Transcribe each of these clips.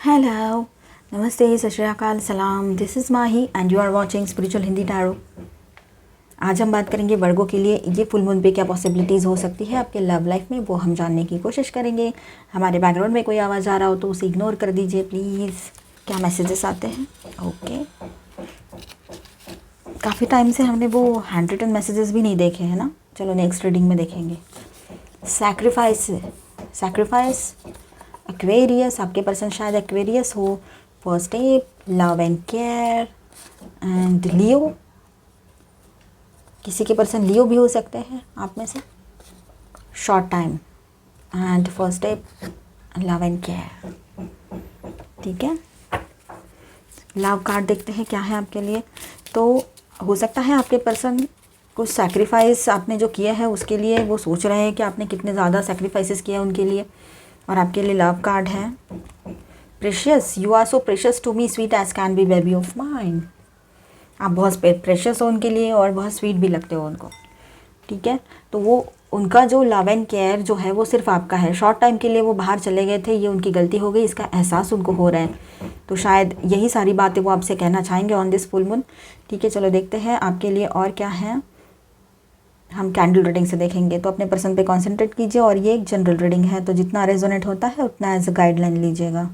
Hello, नमस्ते, सत श्री अकाल, सलाम। This is Mahi and you are watching spiritual Hindi tarot. आज हम बात करेंगे वर्गों के लिए ये फुल मून पे क्या पॉसिबिलिटीज़ हो सकती है आपके लव लाइफ में, वो हम जानने की कोशिश करेंगे। हमारे बैकग्राउंड में कोई आवाज़ आ रहा हो तो उसे इग्नोर कर दीजिए प्लीज़। क्या मैसेजेस आते हैं? ओके, काफ़ी टाइम से हमने वो हैंड रिटन मैसेजेस भी नहीं देखे हैं ना। चलो नेक्स्ट रीडिंग में देखेंगे। सैक्रिफाइस, एक्वेरियस, आपके पर्सन शायद एक्वेरियस हो। First step, love and care and Leo. किसी के पर्सन लियो भी हो सकते हैं आप में से। Short time and first step, love and care. ठीक है, लव कार्ड देखते हैं क्या है आपके लिए। तो हो सकता है आपके पर्सन कुछ सैक्रिफाइस आपने जो किया है उसके लिए वो सोच रहे हैं कि आपने कितने ज़्यादा सैक्रिफाइसेस किया उनके लिए। और आपके लिए लव कार्ड है precious. You are so precious to me, sweet as can be baby of mind. आप बहुत प्रेशियस हो उनके लिए और बहुत स्वीट भी लगते हो उनको। ठीक है, तो वो उनका जो लव एंड केयर जो है वो सिर्फ आपका है। शॉर्ट टाइम के लिए वो बाहर चले गए थे, ये उनकी गलती हो गई, इसका एहसास उनको हो रहा है। तो शायद यही सारी बातें वो आपसे कहना चाहेंगे ऑन दिस फुल मून। ठीक है, चलो देखते हैं आपके लिए और क्या है। हम कैंडल रीडिंग से देखेंगे, तो अपने पर्सन पे कॉन्सेंट्रेट कीजिए। और ये एक जनरल रीडिंग है, तो जितना रेजोनेट होता है उतना एज अ गाइडलाइन लीजिएगा।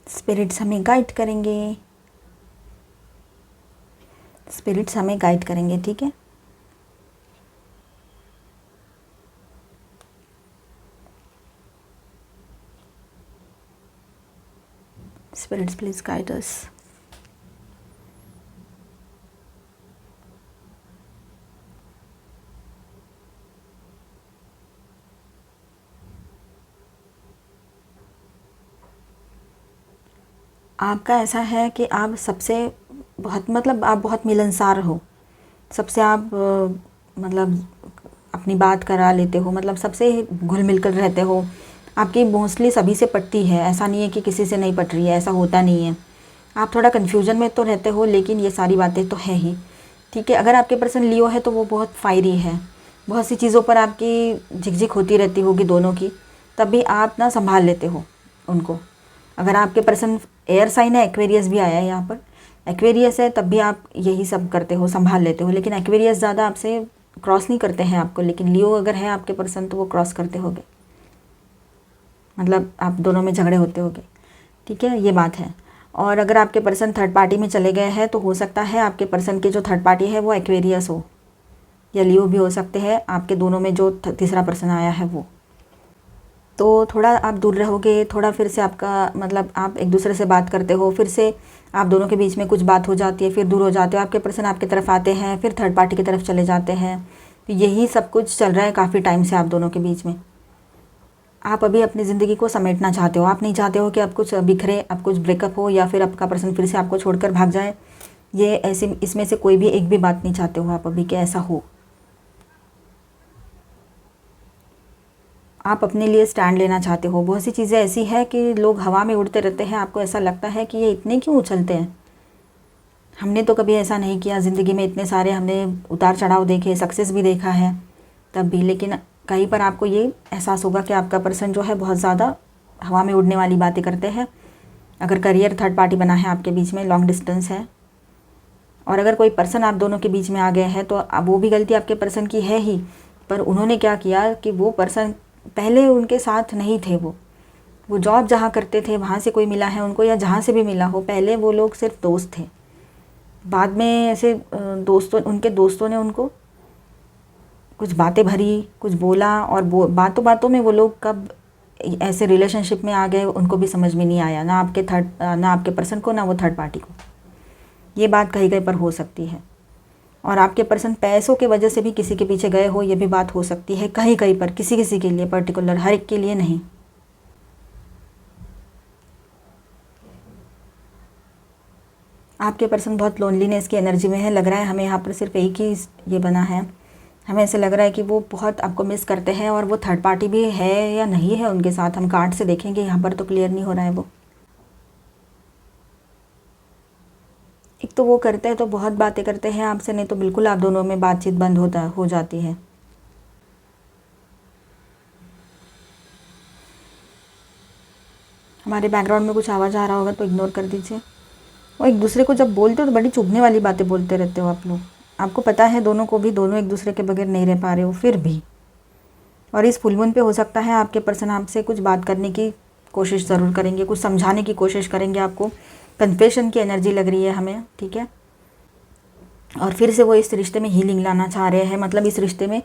स्पिरिट्स हमें गाइड करेंगे, स्पिरिट्स हमें गाइड करेंगे। ठीक है, स्पिरिट्स प्लीज गाइड अस। आपका ऐसा है कि आप सबसे बहुत आप बहुत मिलनसार हो। सबसे आप मतलब अपनी बात करा लेते हो, मतलब सबसे घुल मिलकर रहते हो। आपकी मोस्टली सभी से पटती है, ऐसा नहीं है कि किसी से नहीं पट रही है, ऐसा होता नहीं है। आप थोड़ा कन्फ्यूजन में तो रहते हो, लेकिन ये सारी बातें तो है ही। ठीक है, अगर आपके पर्सन लियो है तो वो बहुत फायरी है। बहुत सी चीज़ों पर आपकी झिकझिक होती रहती होगी दोनों की, तब भी आप ना संभाल लेते हो उनको। अगर आपके पर्सन एयर साइन है, एक्वेरियस भी आया है यहाँ पर, एक्वेरियस है, तब भी आप यही सब करते हो, संभाल लेते हो। लेकिन एक्वेरियस ज़्यादा आपसे क्रॉस नहीं करते हैं आपको, लेकिन लियो अगर है आपके पर्सन तो वो क्रॉस करते होगे, मतलब आप दोनों में झगड़े होते होगे। ठीक है, ये बात है। और अगर आपके पर्सन थर्ड पार्टी में चले गए हैं तो हो सकता है आपके पर्सन के जो थर्ड पार्टी है वो एक्वेरियस हो या लियो भी हो सकते हैं। आपके दोनों में जो तीसरा पर्सन आया है वो, तो थोड़ा आप दूर रहोगे। थोड़ा फिर से आपका मतलब आप एक दूसरे से बात करते हो, फिर से आप दोनों के बीच में कुछ बात हो जाती है, फिर दूर हो जाते हो। आपके पर्सन आपकी तरफ आते हैं, फिर थर्ड पार्टी की तरफ चले जाते हैं। तो यही सब कुछ चल रहा है काफ़ी टाइम से आप दोनों के बीच में। आप अभी अपनी ज़िंदगी को समेटना चाहते हो, आप नहीं चाहते हो कि आप कुछ बिखरे, आप कुछ ब्रेकअप हो या फिर आपका पर्सन फिर से आपको छोड़कर भाग जाए। ये ऐसे इसमें से कोई भी एक भी बात नहीं चाहते हो आप अभी कि ऐसा हो। आप अपने लिए स्टैंड लेना चाहते हो। बहुत सी चीज़ें ऐसी है कि लोग हवा में उड़ते रहते हैं, आपको ऐसा लगता है कि ये इतने क्यों उछलते हैं। हमने तो कभी ऐसा नहीं किया ज़िंदगी में, इतने सारे हमने उतार चढ़ाव देखे, सक्सेस भी देखा है तब भी। लेकिन कहीं पर आपको ये एहसास होगा कि आपका पर्सन जो है बहुत ज़्यादा हवा में उड़ने वाली बातें करते हैं। अगर करियर थर्ड पार्टी बना है आपके बीच में, लॉन्ग डिस्टेंस है, और अगर कोई पर्सन आप दोनों के बीच में आ गया है तो अब वो भी गलती आपके पर्सन की है ही। पर उन्होंने क्या किया कि वो पर्सन पहले उनके साथ नहीं थे। वो जॉब जहाँ करते थे वहाँ से कोई मिला है उनको, या जहाँ से भी मिला हो, पहले वो लोग सिर्फ दोस्त थे। बाद में ऐसे दोस्तों, उनके दोस्तों ने उनको कुछ बातें भरी, कुछ बोला, और बातों बातों में वो लोग कब ऐसे रिलेशनशिप में आ गए उनको भी समझ में नहीं आया, ना आपके पर्सन को, ना वो थर्ड पार्टी को। ये बात कहीं कहीं पर हो सकती है। और आपके पर्सन पैसों के वजह से भी किसी के पीछे गए हो, ये भी बात हो सकती है कहीं कहीं पर, किसी किसी के लिए पर्टिकुलर, हर एक के लिए नहीं। आपके पर्सन बहुत लोनलीनेस की एनर्जी में है, लग रहा है हमें यहाँ पर सिर्फ एक ही ये बना है। हमें ऐसे लग रहा है कि वो बहुत आपको मिस करते हैं, और वो थर्ड पार्टी भी है या नहीं है उनके साथ, हम कार्ड से देखेंगे, यहाँ पर तो क्लियर नहीं हो रहा है वो। एक तो वो करते हैं तो बहुत बातें करते हैं आपसे, नहीं तो बिल्कुल आप दोनों में बातचीत बंद हो जाती है। हमारे बैकग्राउंड में कुछ आवाज़ आ रहा होगा तो इग्नोर कर दीजिए। और एक दूसरे को जब बोलते हो तो बड़ी चुभने वाली बातें बोलते रहते हो आप लोग। आपको पता है दोनों को भी, दोनों एक दूसरे के बगैर नहीं रह पा रहे हो फिर भी। और इस फुल मून पे हो सकता है आपके पर्सन आपसे कुछ बात करने की कोशिश ज़रूर करेंगे, कुछ समझाने की कोशिश करेंगे आपको। कन्फेशन की एनर्जी लग रही है हमें, ठीक है। और फिर से वो इस रिश्ते में हीलिंग लाना चाह रहे हैं, मतलब इस रिश्ते में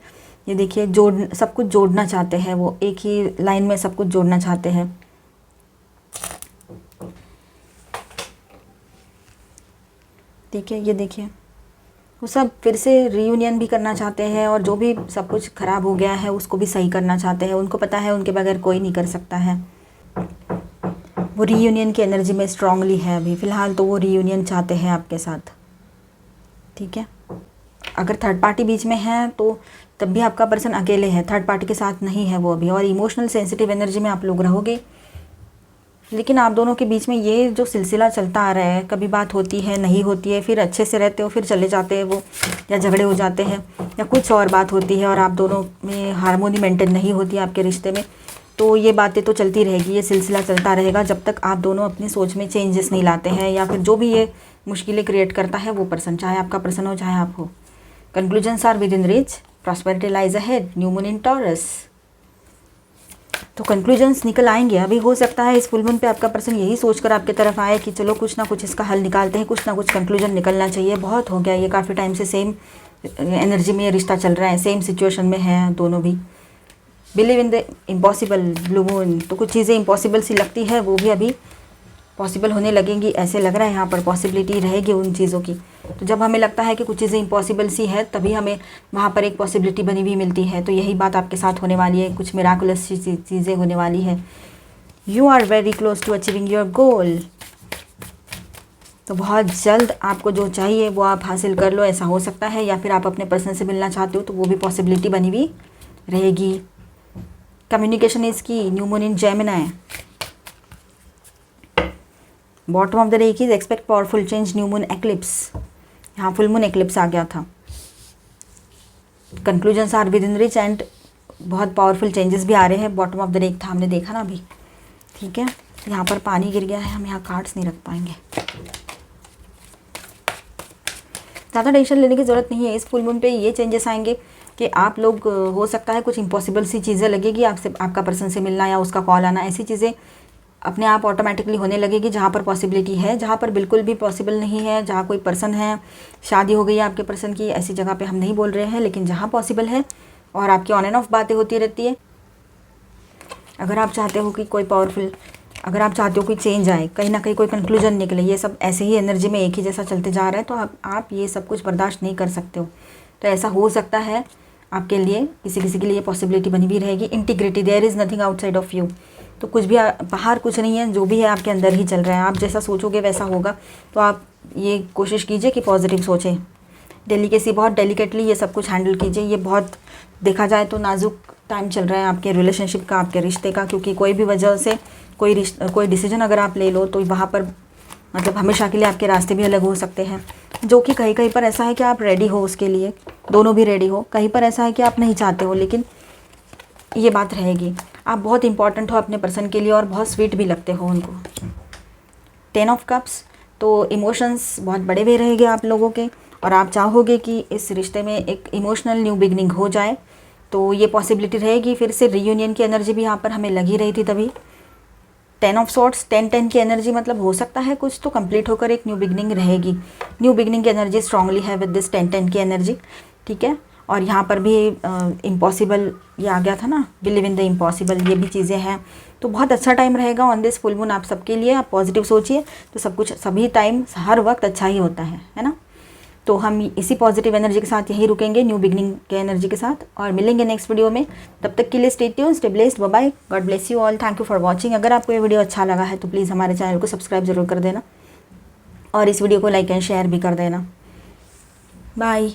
ये देखिए सब कुछ जोड़ना चाहते हैं, वो एक ही लाइन में सब कुछ जोड़ना चाहते हैं। ठीक है, ये देखिए वो सब फिर से रीयूनियन भी करना चाहते हैं और जो भी सब कुछ ख़राब हो गया है उसको भी सही करना चाहते हैं। उनको पता है उनके बगैर कोई नहीं कर सकता है। वो रीयूनियन की एनर्जी में स्ट्रांगली है अभी फ़िलहाल, तो वो रीयूनियन चाहते हैं आपके साथ, ठीक है। अगर थर्ड पार्टी बीच में है तो तब भी आपका पर्सन अकेले है, थर्ड पार्टी के साथ नहीं है वो अभी। और इमोशनल सेंसिटिव एनर्जी में आप लोग रहोगे, लेकिन आप दोनों के बीच में ये जो सिलसिला चलता आ रहा है, कभी बात होती है, नहीं होती है, फिर अच्छे से रहते हो, फिर चले जाते हैं वो, या झगड़े हो जाते हैं, या कुछ और बात होती है और आप दोनों में हार्मोनी मेंटेन नहीं होती आपके रिश्ते में। तो ये बातें तो चलती रहेगी, ये सिलसिला चलता रहेगा जब तक आप दोनों अपनी सोच में चेंजेस नहीं लाते हैं, या फिर जो भी ये मुश्किलें क्रिएट करता है वो पर्सन, चाहे आपका पर्सन हो चाहे आप हो। Conclusions are within reach, prosperity lies ahead, new moon in Taurus. तो कंक्लूजन्स निकल आएंगे। अभी हो सकता है इस फुल मून पे आपका पर्सन यही सोचकर आपकी तरफ आए कि चलो कुछ ना कुछ इसका हल निकालते हैं, कुछ ना कुछ कंक्लूजन निकलना चाहिए। बहुत हो गया ये, काफ़ी टाइम से सेम एनर्जी में ये रिश्ता चल रहा है, सेम सिचुएशन में है दोनों भी। Believe in the impossible, blue moon, तो कुछ चीज़ें इम्पॉसिबल सी लगती है वो भी अभी पॉसिबल होने लगेंगी, ऐसे लग रहा है यहाँ पर पॉसिबिलिटी रहेगी उन चीज़ों की। तो जब हमें लगता है कि कुछ चीज़ें इम्पॉसिबल सी है तभी हमें वहाँ पर एक पॉसिबिलिटी बनी हुई मिलती है। तो यही बात आपके साथ होने वाली है, कुछ मिराकुलस चीज़ें होने वाली है। You are very close to achieving your goal. तो बहुत जल्द आपको जो चाहिए वो आप हासिल कर लो, ऐसा हो सकता है। या फिर आप अपने पर्सन से मिलना चाहते हो तो वो भी पॉसिबिलिटी बनी हुई रहेगी। Communication is key, new moon in Gemini. Bottom of the deck is expect powerful change, new moon eclipse. यहाँ फुल मून एक्लिप्स आ गया था। Conclusions are within reach and बहुत पावरफुल चेंजेस भी आ रहे हैं। बॉटम ऑफ द डेक था, हमने देखा ना अभी, ठीक है। यहाँ पर पानी गिर गया है, हम यहाँ कार्ड्स नहीं रख पाएंगे। ज़्यादा टेंशन लेने की ज़रूरत नहीं है। इस फुल मून पे ये चेंजेस आएंगे कि आप लोग, हो सकता है कुछ इम्पॉसिबल सी चीज़ें लगेगी आपसे, आपका पर्सन से मिलना या उसका कॉल आना, ऐसी चीज़ें अपने आप ऑटोमेटिकली होने लगेगी। जहाँ पर पॉसिबिलिटी है, जहाँ पर बिल्कुल भी पॉसिबल नहीं है, जहाँ कोई पर्सन है, शादी हो गई है आपके पर्सन की, ऐसी जगह पे हम नहीं बोल रहे हैं, लेकिन जहाँ पॉसिबल है और आपकी ऑन एंड ऑफ बातें होती रहती है। अगर आप चाहते हो कि कोई पावरफुल, अगर आप चाहते हो कोई चेंज आए, कहीं ना कहीं कोई कंक्लूजन निकले, ये सब ऐसे ही एनर्जी में एक ही जैसा चलते जा रहा है, तो आप ये सब कुछ बर्दाश्त नहीं कर सकते हो। तो ऐसा हो सकता है आपके लिए, किसी के लिए पॉसिबिलिटी बनी भी रहेगी। Integrity, there is nothing outside of you. तो कुछ भी बाहर कुछ नहीं है, जो भी है आपके अंदर ही चल रहा है। आप जैसा सोचोगे वैसा होगा। तो आप ये कोशिश कीजिए कि पॉजिटिव सोचें। डेलिकेसी, बहुत डेलिकेटली ये सब कुछ हैंडल कीजिए। ये बहुत देखा जाए तो नाजुक टाइम चल रहा है आपके रिलेशनशिप का, आपके रिश्ते का, क्योंकि कोई भी वजह से कोई डिसीजन अगर आप ले लो तो वहाँ पर मतलब हमेशा के लिए आपके रास्ते भी अलग हो सकते हैं। जो कि कहीं पर ऐसा है कि आप रेडी हो उसके लिए, दोनों भी रेडी हो। कहीं पर ऐसा है कि आप नहीं चाहते हो, लेकिन ये बात रहेगी। आप बहुत इंपॉर्टेंट हो अपने पर्सन के लिए और बहुत स्वीट भी लगते हो उनको। 10 ऑफ कप्स, तो इमोशंस बहुत बड़े हुए रहेंगे आप लोगों के, और आप चाहोगे कि इस रिश्ते में एक इमोशनल न्यू बिगनिंग हो जाए। तो ये पॉसिबिलिटी रहेगी। फिर से रीयूनियन की एनर्जी भी यहाँ पर हमें लगी रही थी तभी। 10 ऑफ सॉर्ट्स, 10-10 की एनर्जी, मतलब हो सकता है कुछ तो कंप्लीट होकर एक न्यू बिगनिंग रहेगी। न्यू बिगनिंग की एनर्जी स्ट्रांगली है विद दिस 10-10 की एनर्जी, ठीक है। और यहाँ पर भी इम्पॉसिबल ये आ गया था ना, बिलीव इन द इम्पॉसिबल, ये भी चीज़ें हैं। तो बहुत अच्छा टाइम रहेगा ऑन दिस फुल मून आप सबके लिए। आप पॉजिटिव सोचिए तो सब कुछ, सभी टाइम, हर वक्त अच्छा ही होता है ना। तो हम इसी पॉजिटिव एनर्जी के साथ यहीं रुकेंगे, न्यू बिगनिंग के एनर्जी के साथ, और मिलेंगे नेक्स्ट वीडियो में। तब तक के लिए stay tuned, stay blessed, bye bye, God bless you all, thank you for watching. अगर आपको ये वीडियो अच्छा लगा है तो प्लीज़ हमारे चैनल को सब्सक्राइब जरूर कर देना, और इस वीडियो को लाइक एंड शेयर भी कर देना। बाय।